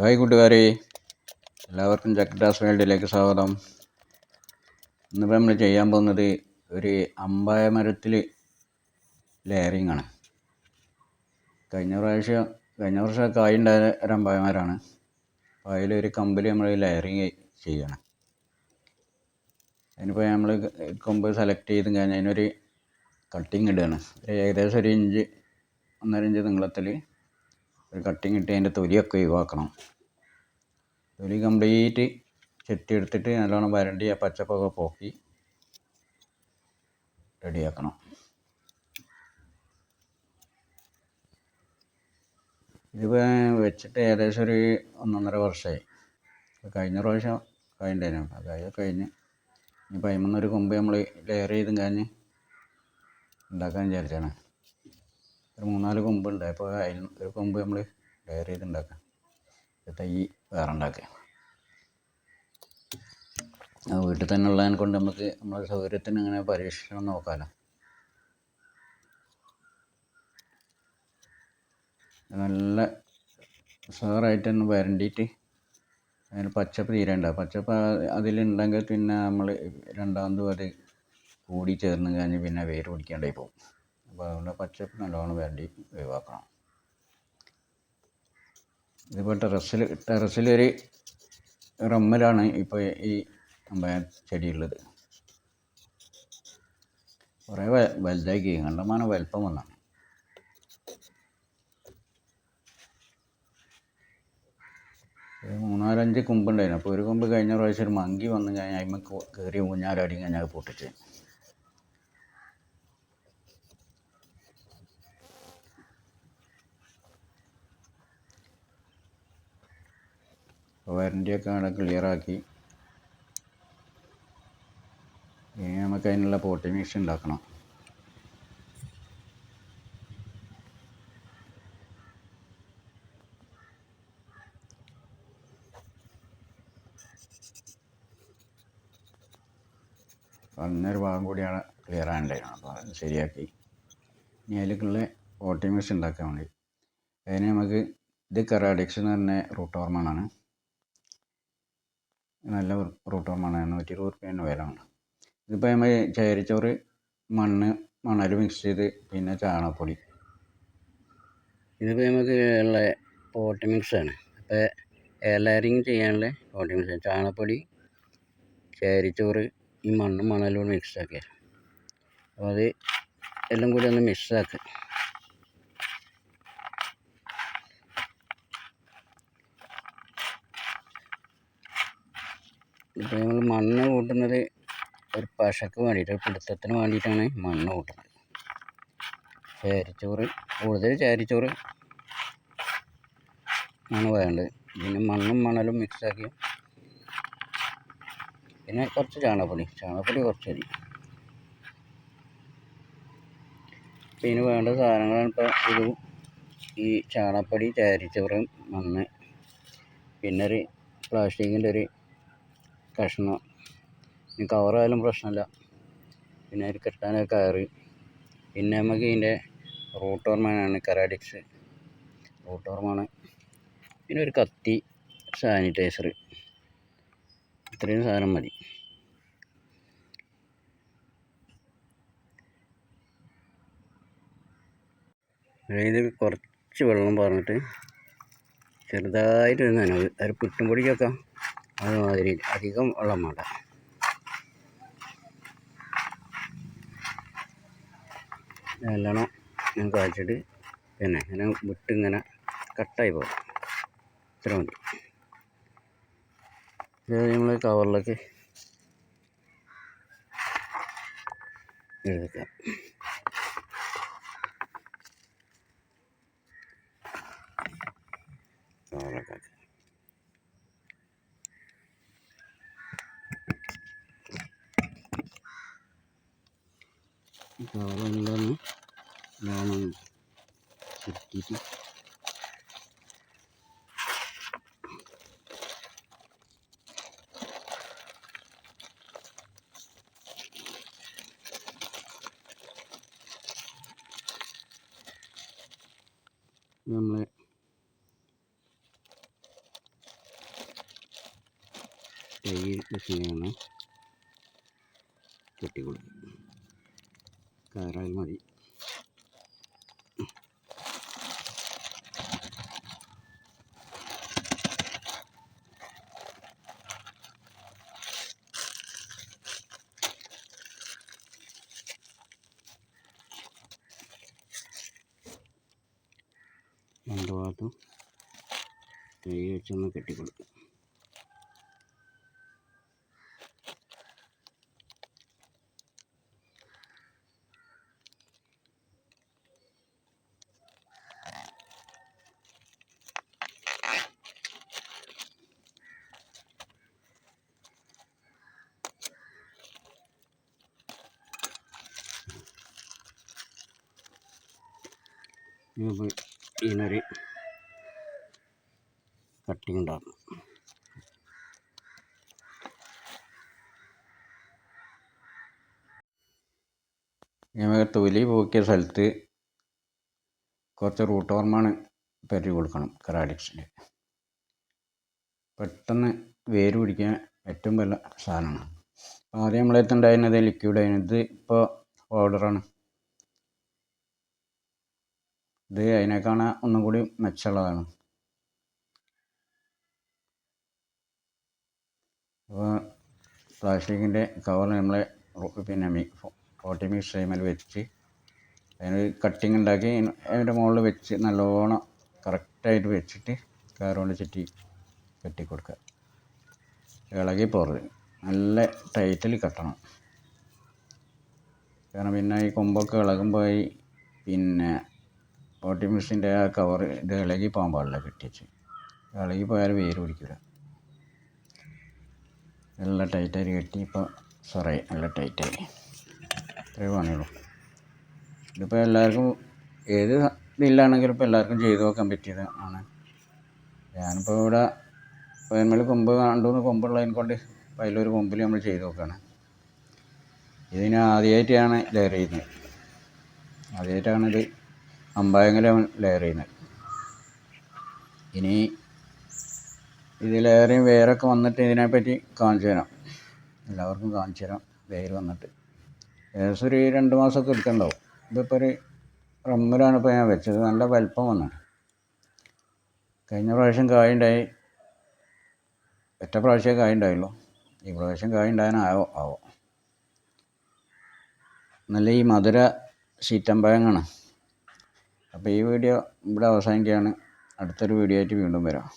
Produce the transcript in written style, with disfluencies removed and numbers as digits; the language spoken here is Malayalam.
ഹായ് കൂട്ടുകാരെ, എല്ലാവർക്കും ജഗ്ഡാസ് വേൾഡിലേക്ക് സ്വാഗതം. ഇന്നിപ്പോൾ നമ്മൾ ചെയ്യാൻ പോകുന്നത് ഒരു അമ്പായ മരത്തിൽ ലെയറിംഗ് ആണ്. കഴിഞ്ഞ വർഷം കായ് ഉണ്ടായ ഒരു അമ്പായ മരമാണ്. അപ്പോൾ അതിലൊരു കമ്പിൽ നമ്മൾ ലെയറിങ് ചെയ്യണം. അതിനിപ്പോൾ നമ്മൾ കൊമ്പ് സെലക്ട് ചെയ്ത് കഴിഞ്ഞാൽ അതിനൊരു കട്ടിങ് ഇടുകയാണ്. ഏകദേശം 1 ഇഞ്ച് 1.5 ഇഞ്ച് നീളത്തിൽ ഒരു കട്ടിങ് ഇട്ട് അതിൻ്റെ തൊലിയൊക്കെ ഒഴിവാക്കണം. തൊലി കംപ്ലീറ്റ് ചെത്തിയെടുത്തിട്ട് നല്ലോണം വരണ്ടി ആ പച്ചപ്പൊക്കെ പോക്കി റെഡിയാക്കണം. ഇതിപ്പോൾ വെച്ചിട്ട് ഏകദേശം ഒരു 1.5 വർഷമായി. കഴിഞ്ഞ പ്രാവശ്യം കഴിഞ്ഞിട്ടുണ്ടായിരുന്നു. അതായത് കഴിഞ്ഞ് ഇനിയിപ്പോൾ അതിൽ കൊമ്പ് നമ്മൾ ലെയർ ചെയ്തും കഴിഞ്ഞ് ഉണ്ടാക്കാൻ വിചാരിച്ചാണ്. ഒരു 3-4 കൊമ്പുണ്ട്. അപ്പോൾ അതിൽ ഒരു കൊമ്പ് നമ്മൾ ലെയർ ചെയ്ത് ഉണ്ടാക്കാം. തൈ വേറെ ഉണ്ടാക്കുക. വീട്ടിൽ തന്നെ ഉള്ളതിനെ കൊണ്ട് നമുക്ക് നമ്മുടെ സൗകര്യത്തിന് ഇങ്ങനെ പരീക്ഷിക്കണം നോക്കാമല്ലോ. നല്ല ഉഷാറായിട്ട് തന്നെ വരണ്ടിയിട്ട് അതിന് പച്ചപ്പ് തീരെ ഉണ്ടാകും. പച്ചപ്പ് അതിലുണ്ടെങ്കിൽ പിന്നെ നമ്മൾ രണ്ടാമതും അത് കൂടി ചേർന്ന് കഴിഞ്ഞ് പിന്നെ വേര് പിടിക്കാണ്ടായി പോകും. അപ്പോൾ അതുകൊണ്ട് പച്ചപ്പ് നല്ലോണം വരണ്ടി ഒഴിവാക്കണം. ഇതിപ്പോൾ ടെറസിലൊരു റമ്മിലാണ് ഇപ്പോൾ ഈ അമ്പായ ചെടിയുള്ളത്. കുറേ വലുതാക്കി കണ്ടമാനം വലുപ്പം വന്നാണ്. ഒരു 3-4 കൊമ്പുണ്ടായിരുന്നു. അപ്പോൾ ഒരു കൊമ്പ് കഴിഞ്ഞ പ്രാവശ്യം ഒരു മങ്കി വന്നു കഴിഞ്ഞാൽ അതിന്മേൽ കയറി ഊഞ്ഞാലാടി കഴിഞ്ഞാൽ അത് പൊട്ടിച്ച്. അപ്പോൾ വരണ്ടിയൊക്കെ അവിടെ ക്ലിയറാക്കി ഇനി നമുക്ക് അതിനുള്ള പോട്ടി മിക്സ് ഉണ്ടാക്കണം. അന്നൊരു ഭാഗം കൂടിയാണ് ക്ലിയർ ആയിട്ടുണ്ടായിരുന്നു. അപ്പോൾ അത് ശരിയാക്കി ഇനി അതിലേക്കുള്ള പോട്ടി മിക്സ് ഉണ്ടാക്കാൻ വേണ്ടി അതിന് നമുക്ക് ഇത് കെറാഡിക്സ് എന്ന് പറഞ്ഞ റൂട്ട് ഹോർമോണാണ്. നല്ല റൂട്ട് ഹോർമോണാണ്. 120 റുപ്യേൻ്റെ വിലയാണ്. ഇതിപ്പോൾ നമ്മൾ ചകിരിച്ചോറ്, മണൽ മിക്സ് ചെയ്ത് പിന്നെ ചാണകപ്പൊടി. ഇതിപ്പോൾ നമുക്ക് ഉള്ള പോട്ടി മിക്സാണ്. അപ്പോൾ എയർ ലെയറിങ് ചെയ്യാനുള്ള പോട്ടി മിക്സ് ചാണകപ്പൊടി, ചകിരിച്ചോറ്, ഈ മണലും മിക്സാക്കുക. അപ്പോൾ അത് എല്ലാം കൂടി ഒന്ന് മിക്സാക്കുക. ഇപ്പോൾ നമ്മൾ മണ്ണ് കൂട്ടുന്നത് ഒരു പശക്ക് വേണ്ടിയിട്ട്, ഒരു പിടുത്തത്തിന് വേണ്ടിയിട്ടാണ് മണ്ണ് കൂട്ടുന്നത്. ചകിരിച്ചോറ്, കൂടുതൽ ചകിരിച്ചോറ് ആണ് വേണ്ടത്. പിന്നെ മണലും മിക്സാക്കി പിന്നെ കുറച്ച് ചാണകപ്പൊടി കുറച്ച് മതി. പിന്നെ വേണ്ട സാധനങ്ങളാണ് ഇപ്പോൾ ഇതും ഈ ചാണകപ്പൊടി, ചകിരിച്ചോറ്, മണ്ണ്, പിന്നെ ഒരു പ്ലാസ്റ്റിക്കിൻ്റെ ഒരു കഷ്ണം, ഇനി കവറായാലും പ്രശ്നമില്ല. പിന്നെ അതിൽ കെട്ടാനൊരു കയറ്. പിന്നെ നമുക്ക് ഇതിൻ്റെ റൂട്ട് ഹോർമോണാണ് കെറാഡിക്സ് റൂട്ട് ഹോർമോണ്. പിന്നെ ഒരു കത്തി, സാനിറ്റൈസർ, ഇത്രയും സാധനം മതി. ഇതിൽ കുറച്ച് വെള്ളം പറഞ്ഞിട്ട് ചെറുതായിട്ട് നനവ്, അത് പുട്ടും പൊടിക്കൊക്കെ അതുമാതിരി അധികം വെള്ളം വേണ്ട. നല്ലോണം ഞാൻ കാച്ചിട്ട് പിന്നെ ഇങ്ങനെ വിട്ടിങ്ങനെ കട്ടായി പോകും. ഇത്ര മതി. ഇത് നമ്മൾ കവറിലേക്ക് എടുക്കാം. കവറിലേക്ക് കവറെല്ലാം ലോണം ചുറ്റിയിട്ട് നമ്മൾ തൈ വെച്ചിങ്ങനെ കെട്ടിക്കൊടുക്കും. കയറാൽ മതി. രണ്ട് ഭാഗത്തും തൈ വെച്ചൊന്ന് കെട്ടിക്കൊടുക്കും. ഇതിനൊരു കട്ടിങ് ഉണ്ടാകും. നമുക്ക് തൊലി പോക്കിയ സ്ഥലത്ത് കുറച്ച് റൂട്ട് ഹോർമോൺ പറ്റി കൊടുക്കണം. കറാഡിക്സിൻ്റെ പെട്ടെന്ന് വേര് പിടിക്കാൻ ഏറ്റവും നല്ല സാധനമാണ്. ആദ്യം നമ്മളെടുത്തുണ്ടായിരുന്നത് ലിക്വിഡ് ആയിരുന്നു. ഇത് ഇപ്പോൾ പൗഡറാണ്. ഇത് അതിനേക്കാണ് ഒന്നും കൂടി മെച്ചമുള്ളതാണ്. അപ്പോൾ പ്ലാസ്റ്റിക്കിൻ്റെ കവർ നമ്മളെ പിന്നെ 40 മിക്സ് ടൈമിൽ വെച്ച് അതിന് കട്ടിങ് ഉണ്ടാക്കി അതിൻ്റെ മുകളിൽ വെച്ച് നല്ലോണം കറക്റ്റായിട്ട് വെച്ചിട്ട് കയറുകൊണ്ട് ചുറ്റി കെട്ടിക്കൊടുക്കുക. ഇളകി പോറത് നല്ല ടൈറ്റിൽ കെട്ടണം. കാരണം പിന്നെ ഈ കൊമ്പൊക്കെ ഇളകുമ്പോൾ പിന്നെ 40 മിക്സിൻ്റെ ആ കവർ ഇത് ഇളകി പോകാൻ പാടില്ല. കെട്ടിച്ച് ഇളകി പോയാൽ വേര് പിടിക്കില്ല. നല്ല ടൈറ്റായി കെട്ടി. ഇപ്പോൾ സൊറയായി, നല്ല ടൈറ്റായി. ഇത്രയേ പണിയുള്ളൂ. ഇതിപ്പോൾ എല്ലാവർക്കും ഏത് ഇതിലാണെങ്കിലും ഇപ്പോൾ എല്ലാവർക്കും ചെയ്ത് നോക്കാൻ പറ്റിയത് ആണ്. ഞാനിപ്പോൾ ഇവിടെ പതിന്മേൽ കൊമ്പ് 2-3 കൊമ്പുള്ളതിനെ കൊണ്ട് അതിലൊരു കൊമ്പിൽ നമ്മൾ ചെയ്ത് നോക്കുകയാണ്. ഇതിന് ആദ്യമായിട്ടാണ് ലെയർ ചെയ്യുന്നത്. ആദ്യമായിട്ടാണിത് അമ്പായങ്ങലും ലെയർ ചെയ്യുന്നത്. ഇനി ഇത് ലെയറിങ് വേരൊക്കെ വന്നിട്ട് ഇതിനെപ്പറ്റി കാണിച്ചു തരാം. എല്ലാവർക്കും കാണിച്ചു തരാം. വേര് വന്നിട്ട് ഏകദേശം ഒരു 2 മാസമൊക്കെ എടുക്കണ്ടാവും. ഇതിപ്പോൾ ഒരു റമ്മിലാണ് ഇപ്പോൾ ഞാൻ വെച്ചത്. നല്ല വലിപ്പം വന്നാണ്. കഴിഞ്ഞ പ്രാവശ്യം കായ ഉണ്ടായി. ഒറ്റ പ്രാവശ്യമേ കായ ഉണ്ടായുള്ളൂ. ഈ പ്രാവശ്യം കായ ഉണ്ടാകാനാവോ. നല്ല ഈ മധുര ശീറ്റമ്പഴങ്ങാണ്. അപ്പോൾ ഈ വീഡിയോ ഇവിടെ അവസാനിക്കുകയാണ്. അടുത്തൊരു വീഡിയോ ആയിട്ട് വീണ്ടും വരാം.